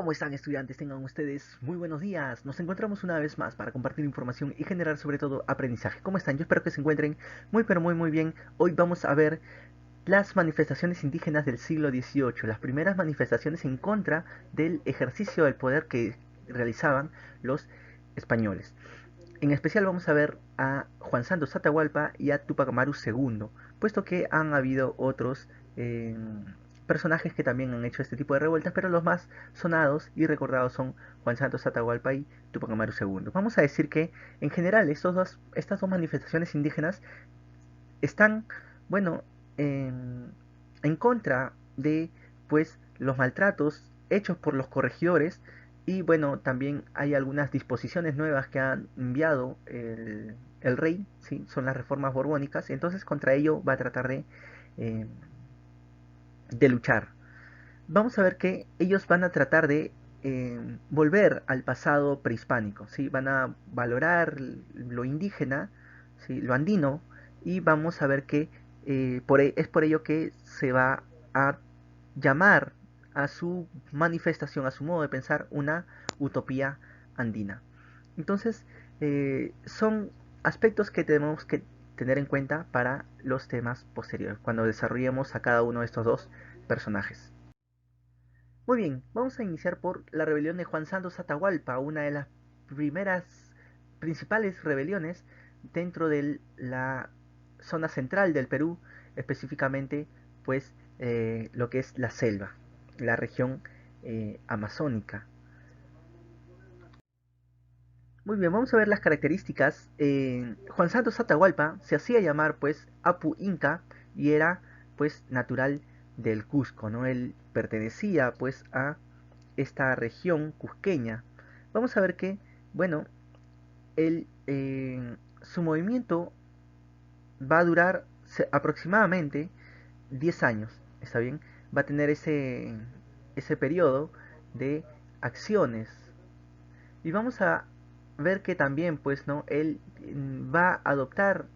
¿Cómo están, estudiantes? Tengan ustedes muy buenos días. Nos encontramos una vez más para compartir información y generar sobre todo aprendizaje. ¿Cómo están? Yo espero que se encuentren muy pero muy bien. Hoy vamos a ver las manifestaciones indígenas del siglo XVIII, las primeras manifestaciones en contra del ejercicio del poder que realizaban los españoles. En especial vamos a ver a Juan Santos Atahualpa y a Tupac Amaru II, puesto que han habido otros personajes que también han hecho este tipo de revueltas, pero los más sonados y recordados son Juan Santos Atahualpa y Tupac Amaru II. Vamos a decir que en general estas dos manifestaciones indígenas están, bueno, en contra de pues los maltratos hechos por los corregidores y bueno, también hay algunas disposiciones nuevas que han enviado el rey, ¿sí? Son las reformas borbónicas, entonces contra ello va a tratar eh, de luchar. Vamos a ver que ellos van a tratar de volver al pasado prehispánico, ¿sí? Van a valorar lo indígena, ¿sí? Lo andino, y vamos a ver que es por ello que se va a llamar a su manifestación, a su modo de pensar, una utopía andina. Entonces, son aspectos que tenemos que tener en cuenta para los temas posteriores, cuando desarrollemos a cada uno de estos dos personajes. Muy bien, vamos a iniciar por la rebelión de Juan Santos Atahualpa, una de las primeras principales rebeliones dentro de la zona central del Perú, específicamente pues lo que es la selva, la región amazónica. Muy bien, vamos a ver las características. Juan Santos Atahualpa se hacía llamar pues Apu Inca y era pues natural del Cusco, ¿no? Él pertenecía pues a esta región cusqueña. Vamos a ver que, bueno, su movimiento va a durar aproximadamente 10 años, ¿está bien? Va a tener ese periodo de acciones. Y vamos a ver que también, pues, ¿no? Él va a adoptar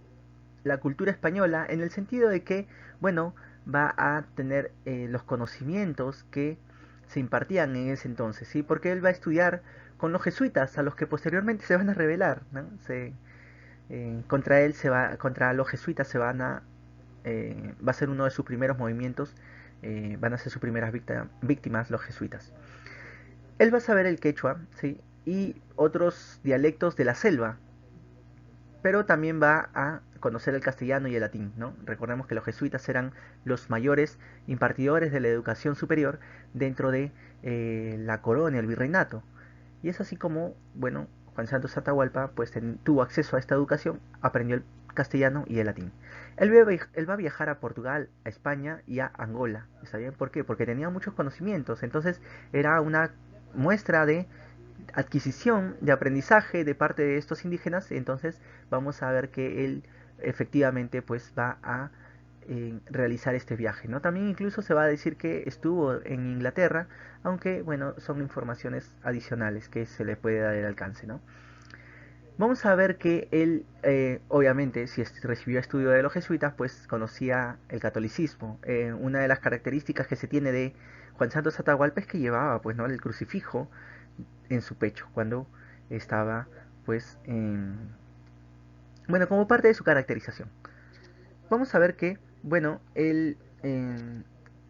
la cultura española en el sentido de que, bueno, va a tener los conocimientos que se impartían en ese entonces, ¿sí? Porque él va a estudiar con los jesuitas, a los que posteriormente se van a rebelar, ¿no? Contra él contra los jesuitas va a ser uno de sus primeros movimientos, van a ser sus primeras víctimas los jesuitas. Él va a saber el quechua, ¿sí? Y otros dialectos de la selva, pero también va a conocer el castellano y el latín, ¿no? Recordemos que los jesuitas eran los mayores impartidores de la educación superior dentro de la corona, el virreinato. Y es así como, bueno, Juan Santos Atahualpa pues tuvo acceso a esta educación, aprendió el castellano y el latín. Él va a viajar a Portugal, a España y a Angola. ¿Está bien? ¿Por qué? Porque tenía muchos conocimientos. Entonces era una muestra de adquisición, de aprendizaje de parte de estos indígenas. Entonces vamos a ver que él efectivamente pues va a realizar este viaje, ¿no? También incluso se va a decir que estuvo en Inglaterra, aunque bueno, son informaciones adicionales que se le puede dar el alcance, ¿no? Vamos a ver que él, obviamente, si recibió estudio de los jesuitas, pues conocía el catolicismo. Una de las características que se tiene de Juan Santos Atahualpa es que llevaba, pues, ¿no? El crucifijo en su pecho cuando estaba, pues, bueno, como parte de su caracterización. Vamos a ver que, bueno, él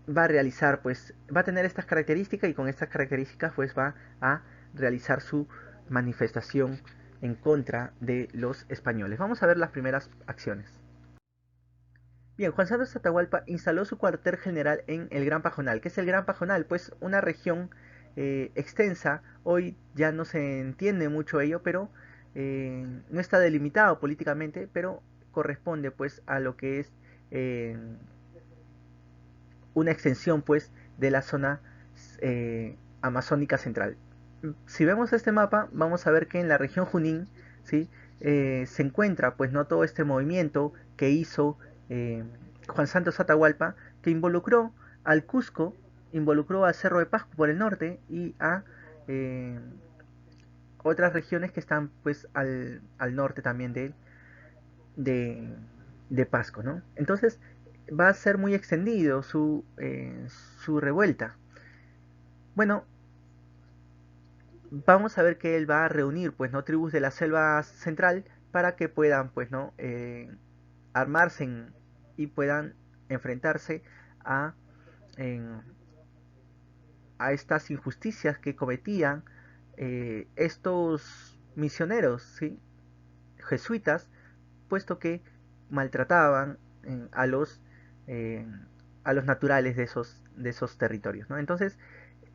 va a realizar, pues, va a tener estas características y con estas características, pues, va a realizar su manifestación en contra de los españoles. Vamos a ver las primeras acciones. Bien, Juan Santos Atahualpa instaló su cuartel general en el Gran Pajonal. ¿Qué es el Gran Pajonal? Pues una región extensa. Hoy ya no se entiende mucho ello, pero no está delimitado políticamente, pero corresponde pues a lo que es eh, una extensión pues de la zona amazónica central. Si vemos este mapa, vamos a ver que en la región Junín, ¿sí? Se encuentra pues no todo este movimiento que hizo Juan Santos Atahualpa, que involucró al Cusco, involucró al Cerro de Pasco por el norte y a eh, otras regiones que están pues al norte también de, de Pasco, ¿no? Entonces va a ser muy extendido su revuelta. Bueno, vamos a ver que él va a reunir, pues, ¿no? Tribus de la selva central para que puedan, pues, ¿no? Armarse y puedan enfrentarse a, en- a estas injusticias que cometían estos misioneros, ¿sí? Jesuitas, puesto que maltrataban eh, a los naturales de esos territorios, ¿no? Entonces,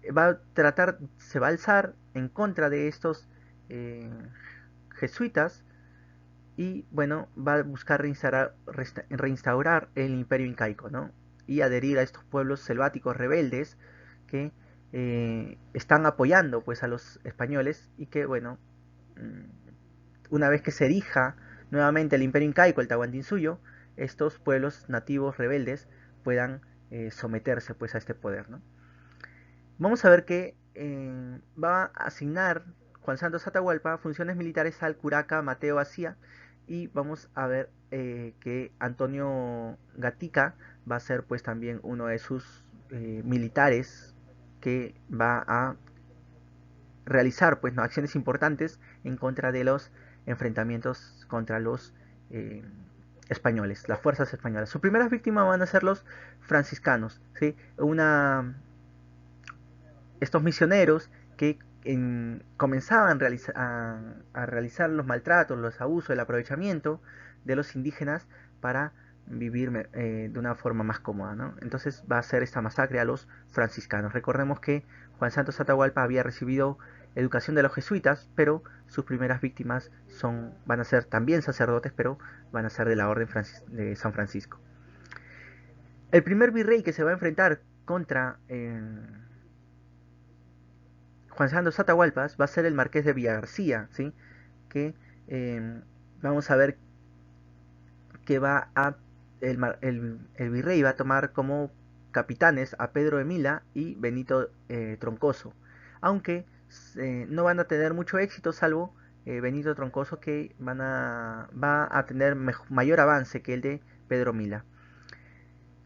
se va a alzar en contra de estos eh, jesuitas y bueno, va a buscar reinstaurar el imperio incaico, ¿no? Y adherir a estos pueblos selváticos rebeldes que están apoyando pues a los españoles y que bueno, una vez que se erija nuevamente el imperio incaico, el Tahuantinsuyo, estos pueblos nativos rebeldes puedan someterse pues a este poder, ¿no? Vamos a ver que va a asignar Juan Santos Atahualpa funciones militares al curaca Mateo Vacía y vamos a ver que Antonio Gatica va a ser pues también uno de sus militares que va a realizar pues ¿no? acciones importantes en contra de los enfrentamientos contra los eh, españoles, las fuerzas españolas. Sus primeras víctimas van a ser los franciscanos, ¿sí? Estos misioneros que comenzaban a realizar los maltratos, los abusos, el aprovechamiento de los indígenas para vivir de una forma más cómoda, ¿no? Entonces va a ser esta masacre a los franciscanos. Recordemos que Juan Santos Atahualpa había recibido educación de los jesuitas, pero sus primeras víctimas van a ser también sacerdotes, pero van a ser de la Orden de San Francisco. El primer virrey que se va a enfrentar contra Juan Santos Atahualpas va a ser el marqués de Villagarcía, ¿sí? Que eh, vamos a ver que el virrey va a tomar como capitanes a Pedro de Mila y Benito Troncoso, aunque no van a tener mucho éxito salvo Benito Troncoso que va a tener mayor avance que el de Pedro Mila.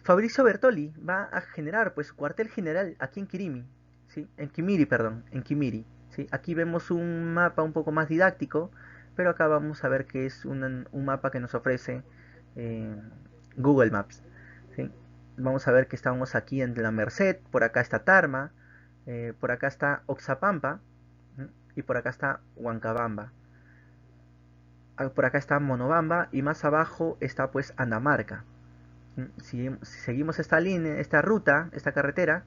Fabricio Bertoli va a generar pues su cuartel general aquí en Quirimi, ¿sí? En Quimiri, perdón, en Quimiri, ¿sí? Aquí vemos un mapa un poco más didáctico, pero acá vamos a ver que es un mapa que nos ofrece eh, Google Maps, ¿sí? Vamos a ver que estamos aquí en la Merced, por acá está Tarma, por acá está Oxapampa, ¿sí? Y por acá está Huancabamba. Por acá está Monobamba y más abajo está pues Anamarca. Si seguimos esta línea, esta ruta, esta carretera,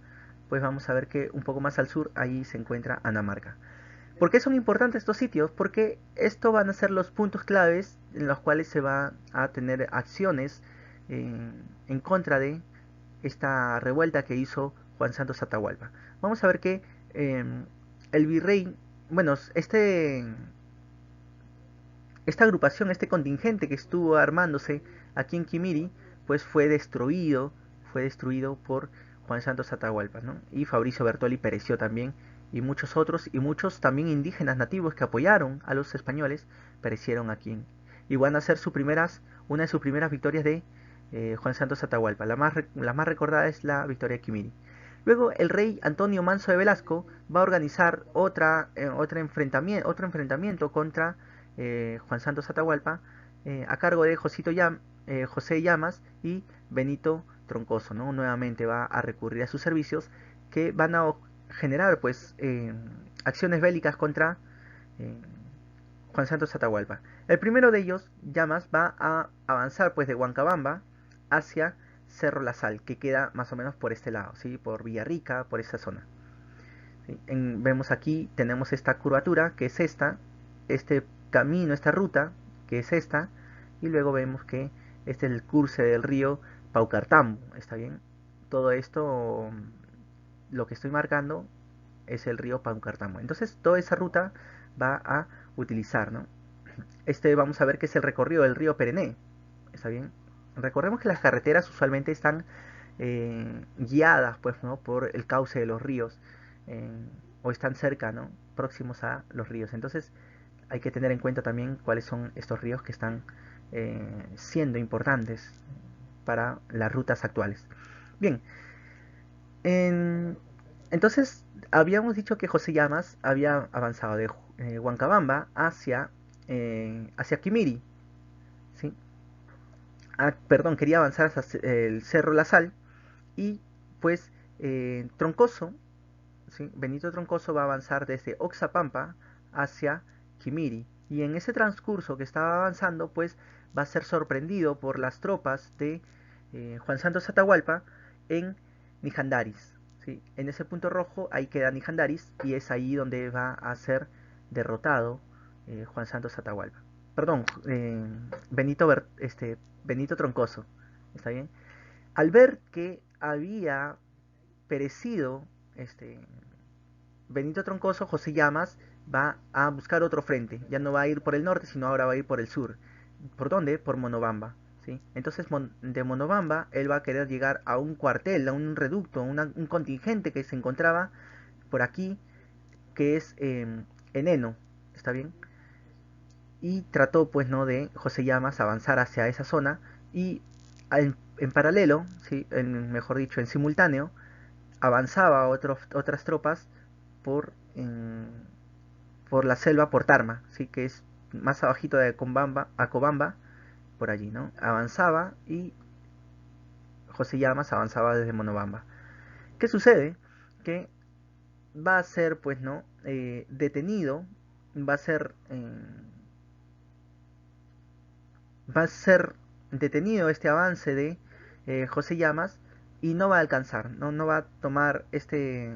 pues vamos a ver que un poco más al sur ahí se encuentra Anamarca. ¿Por qué son importantes estos sitios? Porque esto van a ser los puntos claves en los cuales se va a tener acciones en contra de esta revuelta que hizo Juan Santos Atahualpa. Vamos a ver que eh, el virrey, bueno, esta agrupación, este contingente que estuvo armándose aquí en Quimiri, pues fue destruido por Juan Santos Atahualpa, ¿no? Y Fabricio Bertoli pereció también, y muchos otros, y muchos también indígenas nativos que apoyaron a los españoles, perecieron aquí. Y van a ser una de sus primeras victorias de Juan Santos Atahualpa. La más recordada es la victoria de Quimiri. Luego el rey Antonio Manso de Velasco va a organizar otro enfrentamiento contra Juan Santos Atahualpa a cargo de José Llamas y Benito Troncoso, ¿no? Nuevamente va a recurrir a sus servicios que van a generar pues acciones bélicas contra eh, Juan Santos Atahualpa. El primero de ellos, Llamas, va a avanzar pues de Huancabamba hacia Cerro La Sal, que queda más o menos por este lado, ¿sí? Por Villarrica, por esa zona. ¿Sí? Vemos aquí, tenemos esta curvatura, que es este camino, esta ruta, que es esta, y luego vemos que este es el curso del río Paucartambo, ¿está bien? Todo esto, lo que estoy marcando, es el río Paucartambo. Entonces, toda esa ruta va a utilizar, ¿no? Vamos a ver que es el recorrido del río Perené, ¿está bien? Recordemos que las carreteras usualmente están guiadas, pues, ¿no? Por el cauce de los ríos, eh, o están cerca, ¿no? Próximos a los ríos. Entonces, hay que tener en cuenta también cuáles son estos ríos que están siendo importantes para las rutas actuales. Bien, en- entonces habíamos dicho que José Llamas había avanzado de Huancabamba hacia Quimiri, ¿sí? Perdón, quería avanzar hasta el Cerro La Sal y pues Troncoso, ¿sí? Benito Troncoso va a avanzar desde Oxapampa hacia Quimiri y en ese transcurso que estaba avanzando pues va a ser sorprendido por las tropas de Juan Santos Atahualpa en Nijandaris, ¿sí? En ese punto rojo ahí queda Nijandaris y es ahí donde va a ser derrotado Juan Santos Atahualpa. Perdón, Benito Troncoso, ¿está bien? Al ver que había perecido este, Benito Troncoso, José Llamas va a buscar otro frente. Ya no va a ir por el norte, sino ahora va a ir por el sur. ¿Por dónde? Por Monobamba. ¿Sí? Entonces de Monobamba él va a querer llegar a un cuartel, a un reducto, un contingente que se encontraba por aquí, que es Eneno. ¿Está bien? Y trató pues no de José Llamas avanzar hacia esa zona y en paralelo, ¿sí? Mejor dicho, en simultáneo, avanzaba otras tropas por, por la selva, por Tarma, ¿sí? Que es más abajito de Acobamba, por allí, ¿no? Avanzaba y José Llamas avanzaba desde Monobamba. ¿Qué sucede? Que va a ser, pues, ¿no? Detenido, va a ser, va a ser detenido este avance de José Llamas y no va a alcanzar, no va a tomar este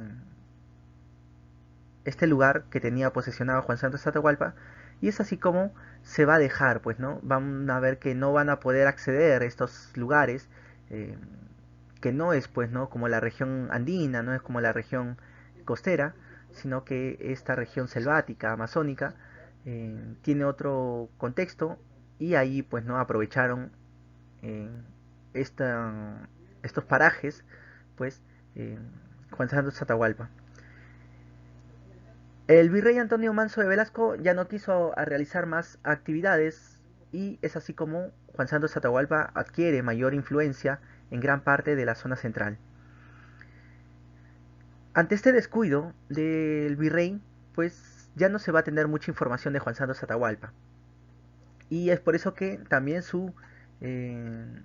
lugar que tenía posesionado Juan Santos Atahualpa y es así como se va a dejar, pues, ¿no? Van a ver que no van a poder acceder a estos lugares, eh, que no es, pues, ¿no? Como la región andina, no es como la región costera, sino que esta región selvática, amazónica, tiene otro contexto y ahí, pues, ¿no? Aprovecharon eh, esta, estos parajes, pues, eh, Juan Santos Atahualpa. El virrey Antonio Manso de Velasco ya no quiso realizar más actividades y es así como Juan Santos Atahualpa adquiere mayor influencia en gran parte de la zona central. Ante este descuido del virrey, pues ya no se va a tener mucha información de Juan Santos Atahualpa. Y es por eso que también eh,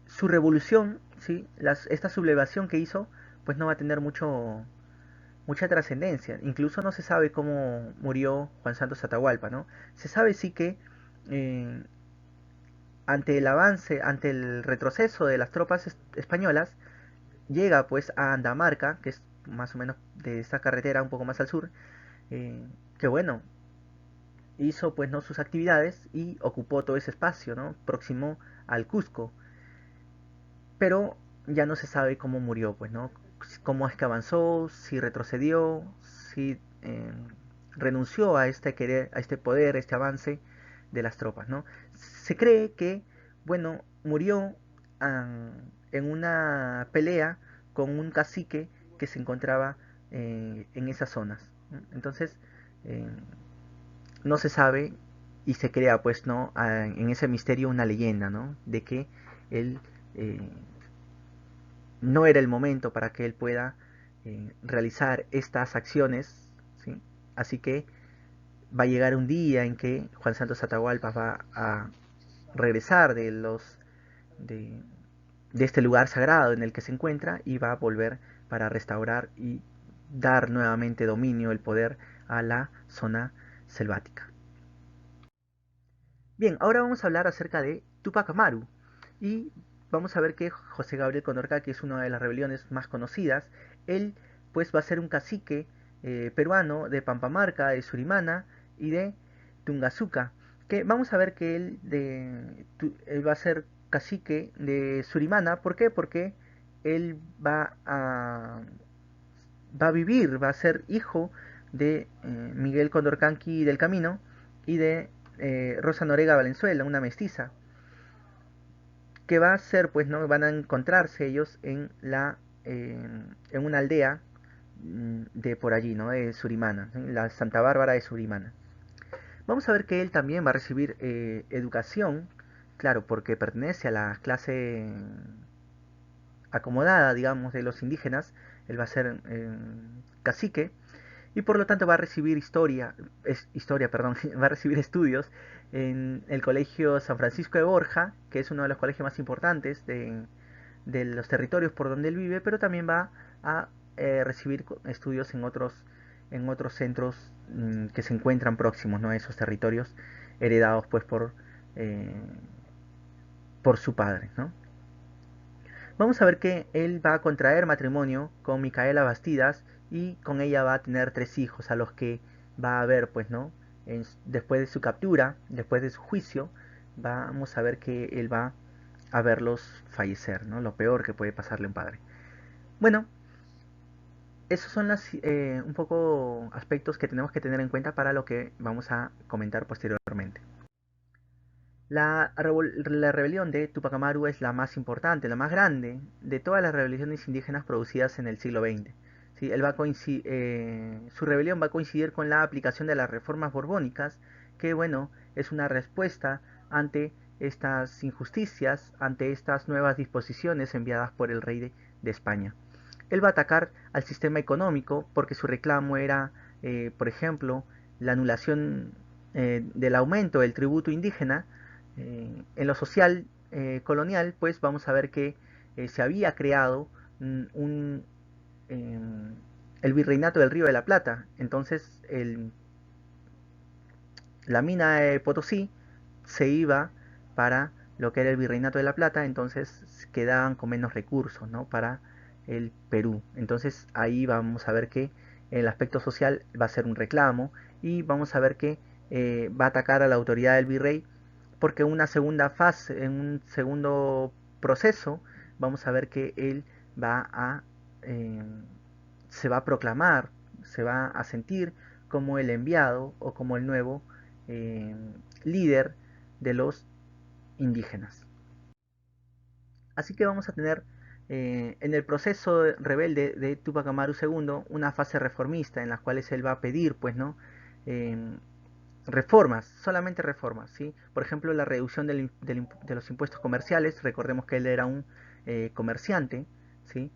su revolución, ¿sí? Esta sublevación que hizo, pues no va a tener mucha trascendencia. Incluso no se sabe cómo murió Juan Santos Atahualpa, ¿no? Se sabe sí que eh, ante el avance, ante el retroceso de las tropas españolas, llega pues a Andamarca, que es más o menos de esta carretera un poco más al sur, eh, que bueno, hizo pues no sus actividades y ocupó todo ese espacio, ¿no? Próximo al Cusco, pero ya no se sabe cómo murió, pues, ¿no? Cómo es que avanzó, si retrocedió, si renunció a este querer, a este poder, a este avance de las tropas, ¿no? Se cree que, bueno, murió en una pelea con un cacique que se encontraba en esas zonas, ¿no? Entonces, eh, no se sabe y se crea, pues, ¿no? En ese misterio una leyenda, ¿no? De que él eh, no era el momento para que él pueda realizar estas acciones, ¿sí? Así que va a llegar un día en que Juan Santos Atahualpa va a regresar de, de este lugar sagrado en el que se encuentra y va a volver para restaurar y dar nuevamente dominio, el poder a la zona selvática. Bien, ahora vamos a hablar acerca de Tupac Amaru y vamos a ver que José Gabriel Condorcá, que es una de las rebeliones más conocidas, él pues va a ser un cacique peruano de Pampamarca, de Surimana y de Tungazuca, que vamos a ver que él va a ser cacique de Surimana. ¿Por qué? Porque él va a vivir, va a ser hijo de Miguel Condorcanqui del Camino y de Rosa Norega Valenzuela, una mestiza, que va a ser, pues, ¿no? Van a encontrarse ellos en una aldea de por allí, ¿no? De Surimana, ¿sí? La Santa Bárbara de Surimana. Vamos a ver que él también va a recibir educación, claro, porque pertenece a la clase acomodada, digamos, de los indígenas. Él va a ser cacique y por lo tanto va a recibir perdón, va a recibir estudios en el Colegio San Francisco de Borja, que es uno de los colegios más importantes de los territorios por donde él vive, pero también va a recibir estudios en otros centros que se encuentran próximos, ¿no?, a esos territorios heredados pues eh, por su padre, ¿no? Vamos a ver que él va a contraer matrimonio con Micaela Bastidas y con ella va a tener 3 hijos a los que va a ver, pues, ¿no? Después de su captura, después de su juicio, vamos a ver que él va a verlos fallecer, ¿no? Lo peor que puede pasarle a un padre. Bueno, esos son un poco aspectos que tenemos que tener en cuenta para lo que vamos a comentar posteriormente. La rebelión de Tupac Amaru es la más importante, la más grande de todas las rebeliones indígenas producidas en el siglo XX. ¿Sí? Su rebelión va a coincidir con la aplicación de las reformas borbónicas, que bueno, es una respuesta ante estas injusticias, ante estas nuevas disposiciones enviadas por el rey de España. Él va a atacar al sistema económico porque su reclamo era, por ejemplo, la anulación del aumento del tributo indígena. En lo social colonial, pues vamos a ver que se había creado un, eh, el virreinato del Río de la Plata. Entonces la mina de Potosí se iba para lo que era el virreinato de la Plata, entonces quedaban con menos recursos, ¿no?, para el Perú. Entonces ahí vamos a ver que el aspecto social va a ser un reclamo y vamos a ver que va a atacar a la autoridad del virrey porque en una segunda fase, en un segundo proceso, vamos a ver que él va a eh, se va a proclamar, se va a sentir como el enviado o como el nuevo eh, líder de los indígenas. Así que vamos a tener en el proceso rebelde de Tupac Amaru II una fase reformista en la cual él va a pedir, pues, ¿no? Eh, reformas, solamente reformas, ¿sí? Por ejemplo, la reducción de los impuestos comerciales, recordemos que él era un comerciante, ¿sí?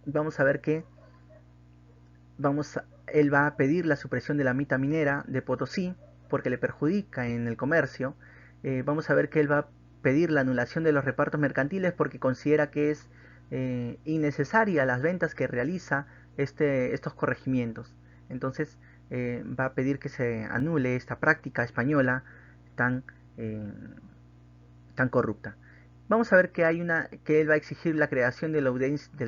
Vamos a ver que él va a pedir la supresión de la mita minera de Potosí porque le perjudica en el comercio. Vamos a ver que él va a pedir la anulación de los repartos mercantiles porque considera que es innecesaria las ventas que realiza estos corregimientos. Entonces va a pedir que se anule esta práctica española tan, eh, tan corrupta. Vamos a ver que que él va a exigir la creación de la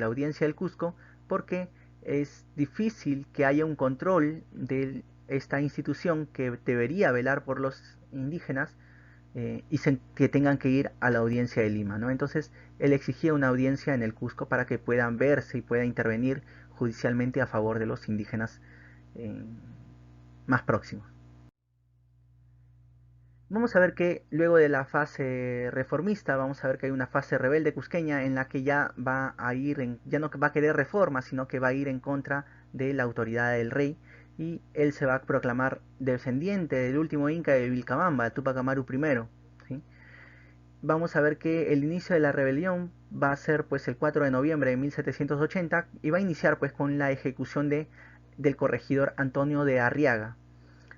audiencia del Cusco porque es difícil que haya un control de esta institución que debería velar por los indígenas que tengan que ir a la audiencia de Lima, ¿no? Entonces él exigía una audiencia en el Cusco para que puedan verse y pueda intervenir judicialmente a favor de los indígenas eh, más próximos. Vamos a ver que luego de la fase reformista, vamos a ver que hay una fase rebelde cusqueña en la que ya va a ya no va a querer reforma, sino que va a ir en contra de la autoridad del rey y él se va a proclamar descendiente del último inca de Vilcabamba, Tupac Amaru I, ¿sí? Vamos a ver que el inicio de la rebelión va a ser pues el 4 de noviembre de 1780 y va a iniciar pues con la ejecución del corregidor Antonio de Arriaga.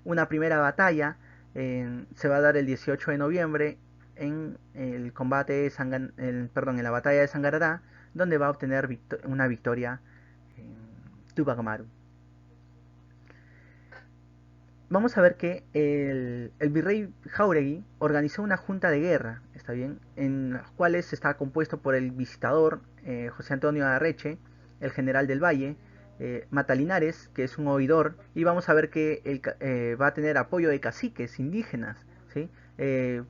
Una primera batalla se va a dar el 18 de noviembre en el combate de en la batalla de Sangarará, donde va a obtener una victoria Tupac Amaru. Vamos a ver que el virrey Jauregui organizó una junta de guerra, ¿está bien? En las cuales está compuesto por el visitador José Antonio Arreche, el general del Valle, Matalinares, que es un oidor, y vamos a ver que va a tener apoyo de caciques indígenas, ¿sí?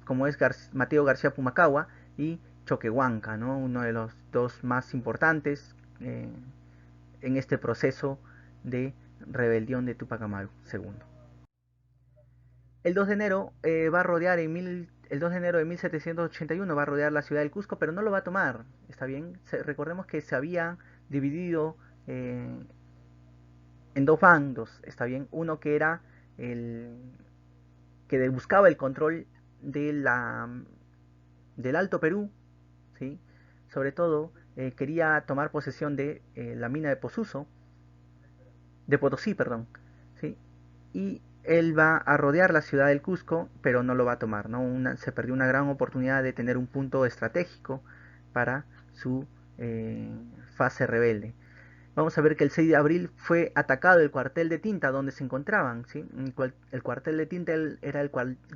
Como es Mateo García Pumacagua y Choquehuanca, ¿no? Uno de los dos más importantes en este proceso de rebelión de Tupac Amaru II. El 2 de enero va a rodear el 2 de enero de 1781 va a rodear la ciudad del Cusco, pero no lo va a tomar, ¿está bien? Recordemos que se había dividido eh, en dos bandos, ¿está bien? Uno que era el que buscaba el control de del Alto Perú, ¿sí? Sobre todo quería tomar posesión de la mina de de Potosí, perdón, ¿sí? Y él va a rodear la ciudad del Cusco, pero no lo va a tomar, ¿no? Se perdió una gran oportunidad de tener un punto estratégico para su eh, fase rebelde. Vamos a ver que el 6 de abril fue atacado el cuartel de Tinta donde se encontraban, ¿sí? El cuartel de Tinta era el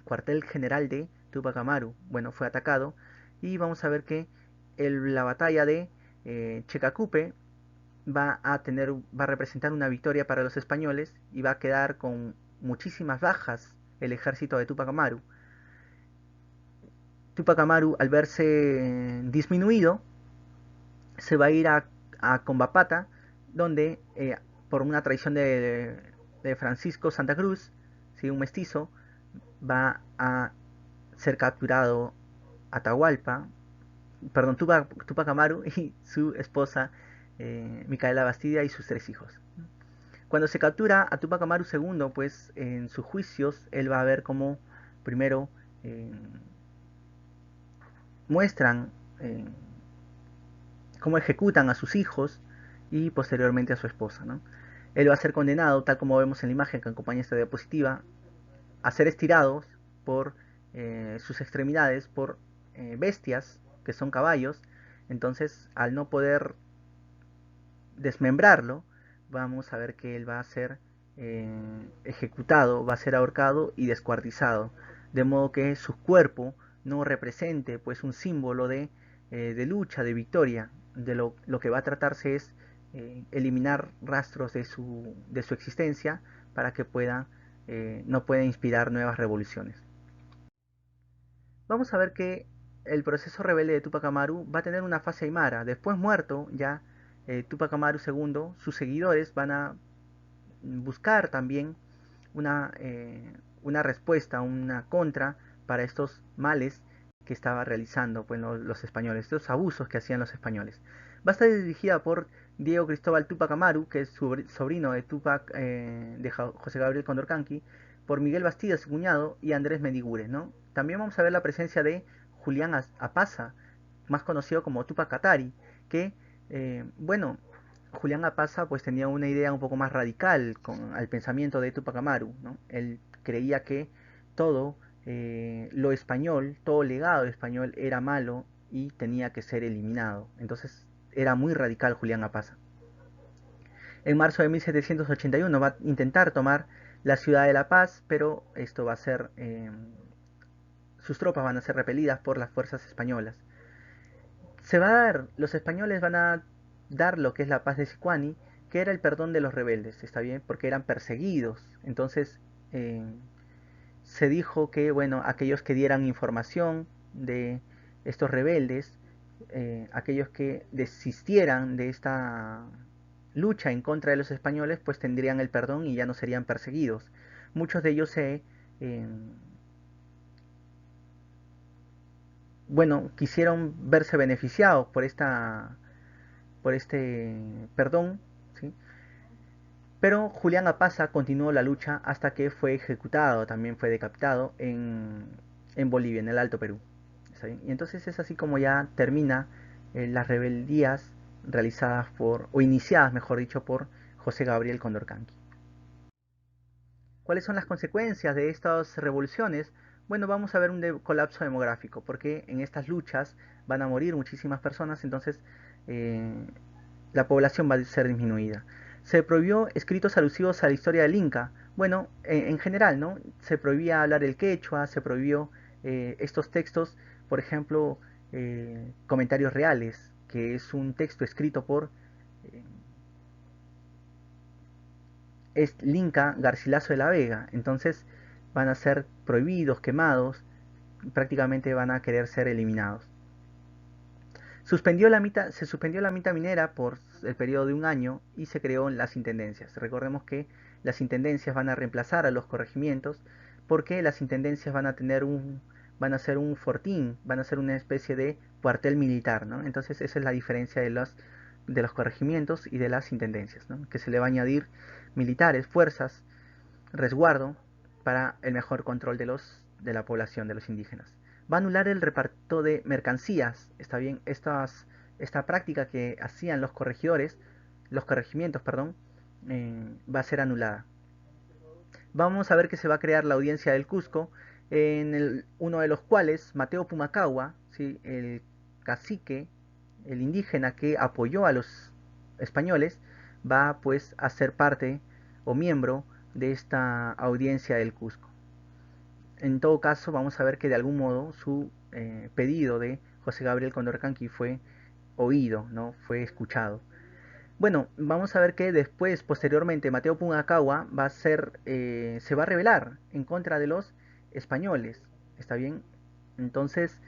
cuartel general de Tupac Amaru. Bueno, fue atacado y vamos a ver que la batalla de Checacupe va a representar una victoria para los españoles y va a quedar con muchísimas bajas el ejército de Tupac Amaru. Tupac Amaru, al verse disminuido, se va a ir a Combapata, donde por una traición de Francisco Santa Cruz, ¿sí? Un mestizo, va a ser capturado Atahualpa, perdón, Tupac Amaru y su esposa Micaela Bastida y sus tres hijos. Cuando se captura a Tupac Amaru II, pues en sus juicios él va a ver cómo primero eh, muestran cómo ejecutan a sus hijos y posteriormente a su esposa, ¿no? Él va a ser condenado, tal como vemos en la imagen que acompaña esta diapositiva, a ser estirados por sus extremidades por bestias, que son caballos. Entonces, al no poder desmembrarlo, vamos a ver que él va a ser ejecutado, va a ser ahorcado y descuartizado, de modo que su cuerpo no represente pues un símbolo de lucha, de victoria. Lo que va a tratarse es eliminar rastros de su existencia para que no pueda inspirar nuevas revoluciones. Vamos a ver que el proceso rebelde de Tupac Amaru va a tener una fase aymara. Después muerto ya Tupac Amaru II, sus seguidores van a buscar también una respuesta, una contra para estos males que estaba realizando pues, los españoles, estos abusos que hacían los españoles. Va a estar dirigida por Diego Cristóbal Tupac Amaru, que es sobrino de de José Gabriel Condorcanqui, por Miguel Bastida, su cuñado, y Andrés Medigure, ¿no? También vamos a ver la presencia de Julián Apaza, más conocido como Tupac Katari, que, bueno, Julián Apaza pues tenía una idea un poco más radical al pensamiento de Tupac Amaru, ¿no? Él creía que todo lo español, todo legado español era malo y tenía que ser eliminado. Entonces era muy radical Julián Apaza. En marzo de 1781 va a intentar tomar la ciudad de La Paz, pero esto va a ser, sus tropas van a ser repelidas por las fuerzas españolas. Se va a dar, los españoles van a dar lo que es la paz de Sicuani, que era el perdón de los rebeldes, ¿está bien? Porque eran perseguidos. Entonces eh, se dijo que, bueno, aquellos que dieran información de estos rebeldes, aquellos que desistieran de esta lucha en contra de los españoles, pues tendrían el perdón y ya no serían perseguidos. Muchos de ellos bueno, quisieron verse beneficiados por este perdón, ¿sí? Pero Julián Apaza continuó la lucha hasta que fue ejecutado, también fue decapitado en Bolivia, en el Alto Perú. ¿Está bien? Y entonces es así como ya termina las rebeldías realizadas o iniciadas, mejor dicho, por José Gabriel Condorcanqui. ¿Cuáles son las consecuencias de estas revoluciones? Bueno, vamos a ver un colapso demográfico, porque en estas luchas van a morir muchísimas personas, entonces eh, la población va a ser disminuida. Se prohibió escritos alusivos a la historia del Inca. Bueno, en general, ¿no? Se prohibía hablar el quechua, se prohibió estos textos, por ejemplo, comentarios reales, que es un texto escrito por eh, es Inca Garcilaso de la Vega. Entonces van a ser prohibidos, quemados, prácticamente van a querer ser eliminados. Se suspendió la mitad minera por el periodo de un año y se creó las intendencias. Recordemos que las intendencias van a reemplazar a los corregimientos porque las intendencias van a ser un fortín, van a ser una especie de cuartel militar, ¿no? Entonces esa es la diferencia de los corregimientos y de las intendencias, ¿no? Que se le va a añadir militares, fuerzas, resguardo para el mejor control de la población, de los indígenas. Va a anular el reparto de mercancías, está bien, estas esta práctica que hacían los corregidores, los corregimientos, perdón, va a ser anulada. Vamos a ver que se va a crear la audiencia del Cusco, uno de los cuales, Mateo Pumacahua, ¿sí? El cacique, el indígena que apoyó a los españoles, va pues a ser parte o miembro de esta audiencia del Cusco. En todo caso, vamos a ver que de algún modo su pedido de José Gabriel Condorcanqui fue oído, ¿no? Fue escuchado. Bueno, vamos a ver que después, posteriormente, Mateo Pumacahua va a ser, se va a rebelar en contra de los españoles, ¿está bien? Entonces,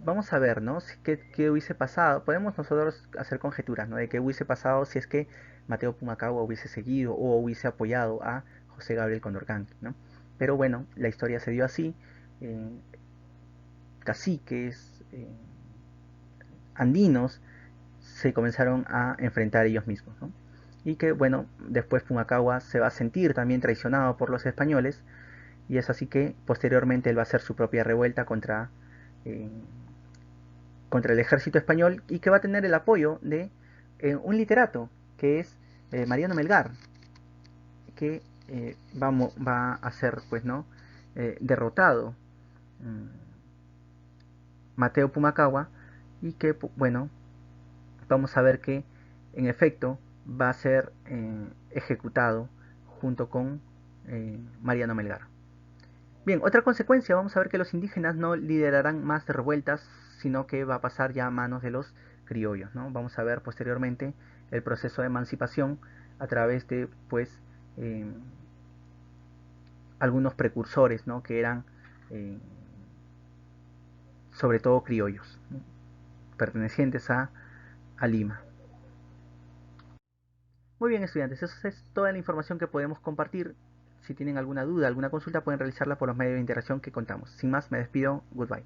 vamos a ver, ¿no? ¿Qué hubiese pasado? Podemos nosotros hacer conjeturas, ¿no? De qué hubiese pasado si es que Mateo Pumacahua hubiese seguido o hubiese apoyado a José Gabriel Condorcanqui, ¿no? Pero bueno, la historia se dio así. eh, Caciques andinos se comenzaron a enfrentar ellos mismos, ¿no? Y que bueno, después Pumacahua se va a sentir también traicionado por los españoles y es así que posteriormente él va a hacer su propia revuelta eh, contra el ejército español y que va a tener el apoyo de un literato que es Mariano Melgar, que va a ser pues no derrotado Mateo Pumacahua y que bueno, vamos a ver que en efecto va a ser ejecutado junto con Mariano Melgar. Bien, otra consecuencia, vamos a ver que los indígenas no liderarán más revueltas, sino que va a pasar ya a manos de los criollos, ¿no? Vamos a ver posteriormente el proceso de emancipación a través de, pues, eh, algunos precursores, ¿no? Que eran, eh, sobre todo, criollos, ¿no? Pertenecientes a Lima. Muy bien, estudiantes, esa es toda la información que podemos compartir. Si tienen alguna duda, alguna consulta, pueden realizarla por los medios de interacción que contamos. Sin más, me despido. Goodbye.